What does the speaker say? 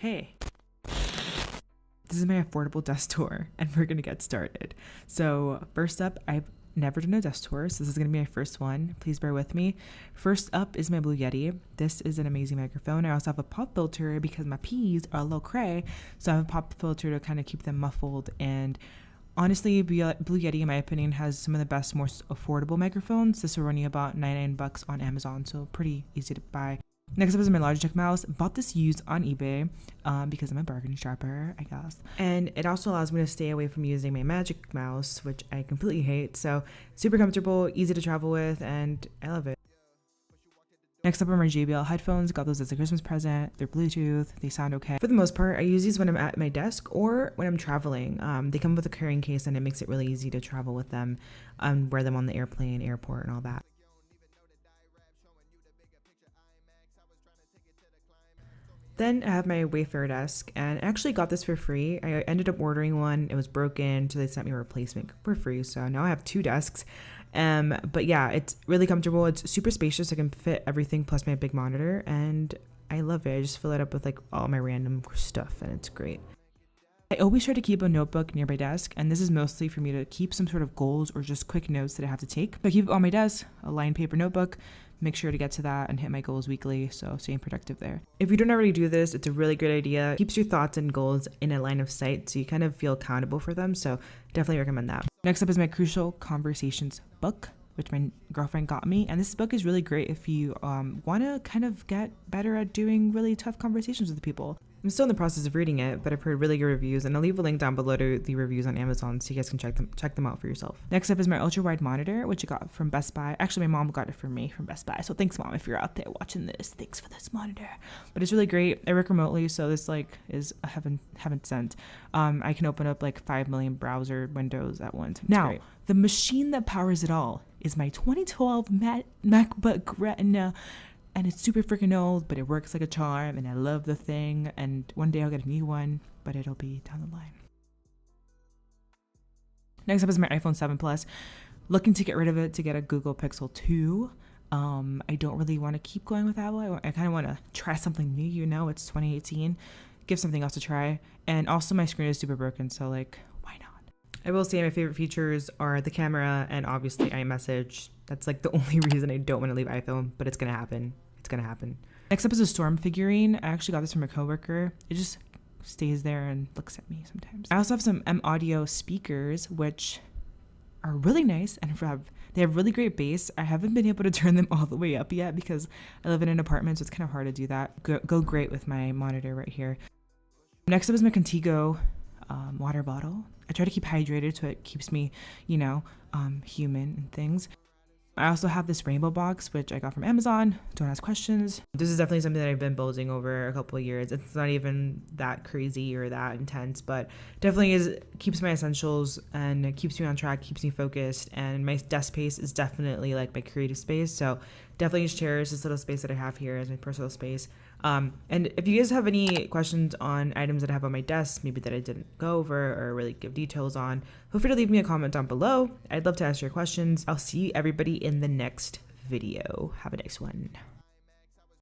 Hey, this is my affordable desk tour and we're gonna get started. So first up, I've never done a desk tour, so this is gonna be my first one. Please bear with me. First up is my Blue Yeti. This is an amazing microphone. I also have a pop filter because my P's are a little cray, so I have a pop filter to kind of keep them muffled. And honestly, Blue Yeti, in my opinion, has some of the best, most affordable microphones. This will run you about $99 on Amazon, so pretty easy to buy. Next up is my Logitech mouse. Bought this used on eBay because I'm a bargain shopper, I guess. And it also allows me to stay away from using my Magic Mouse, which I completely hate. So super comfortable, easy to travel with, and I love it. Next up are my JBL headphones. Got those as a Christmas present. They're Bluetooth. They sound okay. For the most part, I use these when I'm at my desk or when I'm traveling. They come with a carrying case and it makes it really easy to travel with them, wear them on the airplane, airport, and all that. Then I have my Wayfair desk, and I actually got this for free. I ended up ordering one. It was broken, so they sent me a replacement for free. So now I have two desks. But yeah, it's really comfortable. It's super spacious. I can fit everything plus my big monitor, and I love it. I just fill it up with like all my random stuff, and it's great. I always try to keep a notebook near my desk, and this is mostly for me to keep some sort of goals or just quick notes that I have to take. So I keep it on my desk, a lined paper notebook, make sure to get to that and hit my goals weekly, so staying productive there. If you don't already do this, it's a really great idea. It keeps your thoughts and goals in a line of sight, so you kind of feel accountable for them, so definitely recommend that. Next up is my Crucial Conversations book, which my girlfriend got me, and this book is really great if you want to kind of get better at doing really tough conversations with people. I'm still in the process of reading it, but I've heard really good reviews, and I'll leave a link down below to the reviews on Amazon so you guys can check them out for yourself. Next up is my ultra wide monitor, which I got from Best Buy. Actually, my mom got it for me from Best Buy, so thanks, Mom, if you're out there watching this. Thanks for this monitor. But it's really great. I work remotely, so this is a heaven sent. I can open up like 5 million browser windows at once. Now, the machine that powers it all is my 2012 MacBook Retina. And it's super freaking old, but it works like a charm, and I love the thing. And one day I'll get a new one, but it'll be down the line. Next up is my iPhone 7 Plus. Looking to get rid of it to get a Google Pixel 2. I don't really want to keep going with Apple. I kind of want to try something new. You know, it's 2018. Give something else a try. And also my screen is super broken, so like, why not? I will say my favorite features are the camera and obviously iMessage. That's like the only reason I don't want to leave iPhone, but it's going to happen. It's going to happen. Next up is a Storm figurine. I actually got this from a coworker. It just stays there and looks at me sometimes. I also have some M Audio speakers, which are really nice and they have really great bass. I haven't been able to turn them all the way up yet because I live in an apartment, so it's kind of hard to do that. Go great with my monitor right here. Next up is my Contigo water bottle. I try to keep hydrated so it keeps me, human and things. I also have this rainbow box, which I got from Amazon. Don't ask questions. This is definitely something that I've been building over a couple of years. It's not even that crazy or that intense, but definitely keeps my essentials and it keeps me on track, keeps me focused. And my desk space is definitely like my creative space. So definitely cherish this little space that I have here as my personal space. And if you guys have any questions on items that I have on my desk, maybe that I didn't go over or really give details on, feel free to leave me a comment down below. I'd love to answer your questions. I'll see everybody in the next video. Have a nice one.